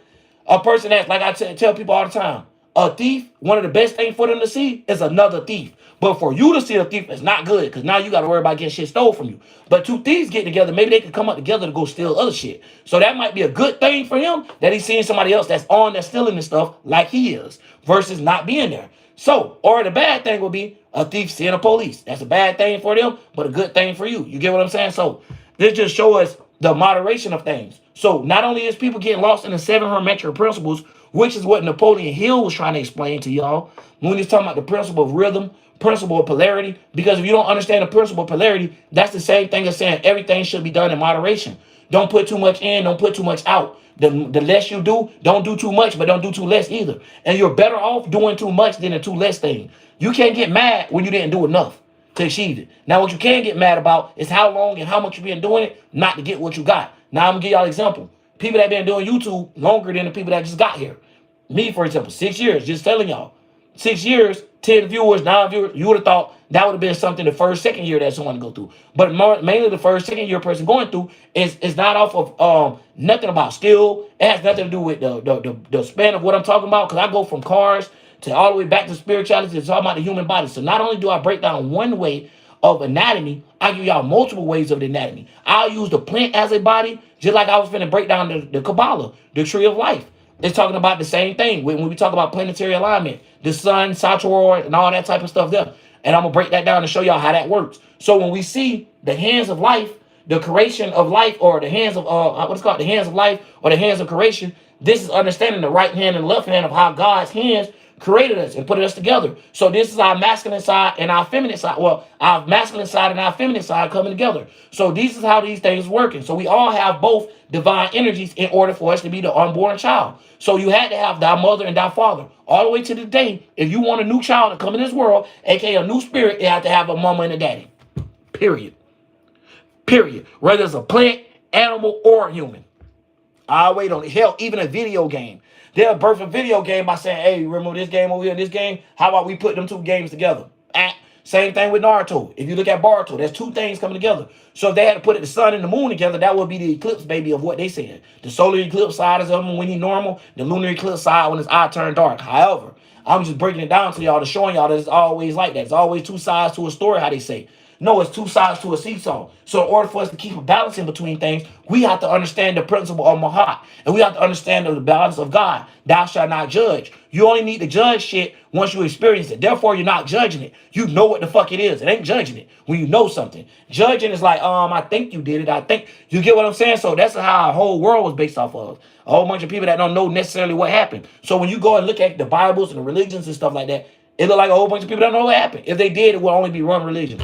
a person that's, like I tell people all the time, a thief, one of the best things for them to see is another thief. But for you to see a thief is not good because now you got to worry about getting shit stole from you. But two thieves get together, maybe they can come up together to go steal other shit. So that might be a good thing for him that he's seeing somebody else that's stealing this stuff like he is versus not being there. So, or the bad thing would be a thief seeing a police. That's a bad thing for them, but a good thing for you. You get what I'm saying? So this just shows us the moderation of things. So not only is people getting lost in the 7 hermetic principles, which is what Napoleon Hill was trying to explain to y'all when he's talking about the principle of rhythm, principle of polarity. Because if you don't understand the principle of polarity, that's the same thing as saying everything should be done in moderation. Don't put too much in, don't put too much out. The less you do, don't do too much, but don't do too less either. And you're better off doing too much than a too less thing. You can't get mad when you didn't do enough to achieve it. Now, what you can get mad about is how long and how much you've been doing it, not to get what you got. Now, I'm going to give y'all an example. People that been doing YouTube longer than the people that just got here. Me, for example, 6 years, just telling y'all. 6 years, 10 viewers, 9 viewers. You would have thought that would have been something the first, second year that someone to go through. But mainly the first, second year person going through is not off of nothing about skill. It has nothing to do with the span of what I'm talking about. Because I go from cars to all the way back to spirituality to talking about the human body. So not only do I break down one way of anatomy, I give y'all multiple ways of the anatomy. I'll use the plant as a body, just like I was finna break down the Kabbalah, the tree of life. It's talking about the same thing when we talk about planetary alignment, the sun, Saturn, and all that type of stuff there. And I'm going to break that down and show y'all how that works. So when we see the hands of life, the creation of life, or the hands of, what's called the hands of life, or the hands of creation, this is understanding the right hand and left hand of how God's hands created us and put us together. So this is our masculine side and our feminine side. Well, our masculine side and our feminine side coming together. So this is how these things working. So we all have both divine energies in order for us to be the unborn child. So you had to have thy mother and thy father. All the way to the day, if you want a new child to come in this world, aka a new spirit, you have to have a mama and a daddy. Period. Period. Whether it's a plant, animal, or a human. I wait on it. Hell, even a video game. They'll birth a video game by saying, hey, remember this game over here, this game? How about we put them two games together? Same thing with Naruto. If you look at Boruto, there's two things coming together. So if they had to put the sun and the moon together, that would be the eclipse baby of what they said. The solar eclipse side is of them when he's normal. The lunar eclipse side when his eye turned dark. However, I'm just breaking it down to y'all to showing y'all that it's always like that. It's always two sides to a story, how they say. No, it's two sides to a seesaw. So in order for us to keep a balance in between things, we have to understand the principle of Mahat. And we have to understand the balance of God. Thou shalt not judge. You only need to judge shit once you experience it. Therefore, you're not judging it. You know what the fuck it is. It ain't judging it when you know something. Judging is like, I think you did it. I think. You get what I'm saying? So that's how our whole world was based off of. A whole bunch of people that don't know necessarily what happened. So when you go and look at the Bibles and the religions and stuff like that, it look like a whole bunch of people that don't know what happened. If they did, it would only be one religion.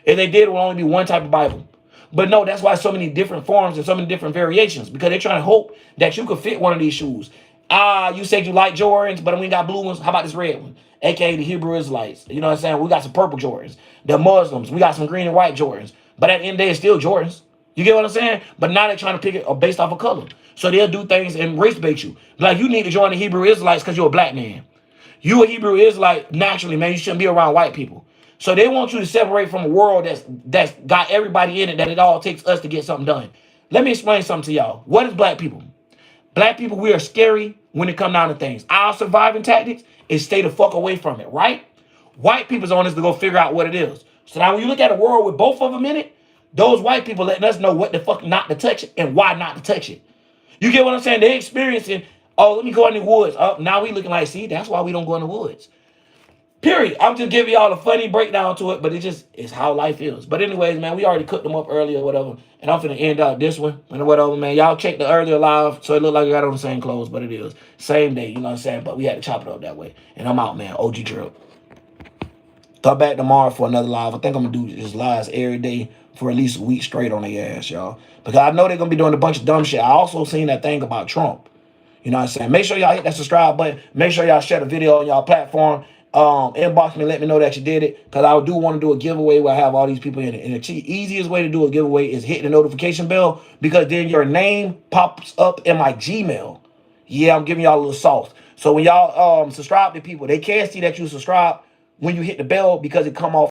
If they did, it would only be one type of Bible. But no, that's why so many different forms and so many different variations. Because they're trying to hope that you could fit one of these shoes. You said you like Jordans, but we got blue ones. How about this red one? AKA the Hebrew Israelites. You know what I'm saying? We got some purple Jordans. The Muslims, we got some green and white Jordans. But at the end of the day, it's still Jordans. You get what I'm saying? But now they're trying to pick it based off of color. So they'll do things and race bait you. Like you need to join the Hebrew Israelites because you're a black man. You a Hebrew Israelite naturally, man. You shouldn't be around white people. So they want you to separate from a world that's got everybody in it, that it all takes us to get something done. Let me explain something to y'all. What is black people? Black people, we are scary when it comes down to things. Our surviving tactics is stay the fuck away from it, right? White people's on us to go figure out what it is. So now when you look at a world with both of them in it, those white people letting us know what the fuck not to touch it and why not to touch it. You get what I'm saying? They're experiencing, oh, let me go in the woods. Now we looking like, see, that's why we don't go in the woods. Period. I'm just giving y'all a funny breakdown to it, but it's how life is. But anyways, man, we already cooked them up earlier or whatever. And I'm finna end out this one and whatever, man. Y'all check the earlier live, so it look like I got on the same clothes, but it is. Same day, you know what I'm saying? But we had to chop it up that way. And I'm out, man. OG drill. Start back tomorrow for another live. I think I'm gonna do just lives every day for at least a week straight on their ass, y'all. Because I know they're gonna be doing a bunch of dumb shit. I also seen that thing about Trump. You know what I'm saying? Make sure y'all hit that subscribe button. Make sure y'all share the video on y'all platform. Inbox me, let me know that you did it. Because I do want to do a giveaway where I have all these people in it. And the easiest way to do a giveaway is hit the notification bell, because then your name pops up in my Gmail. Yeah, I'm giving y'all a little sauce. So when y'all subscribe to people, they can see that you subscribe when you hit the bell, because it come off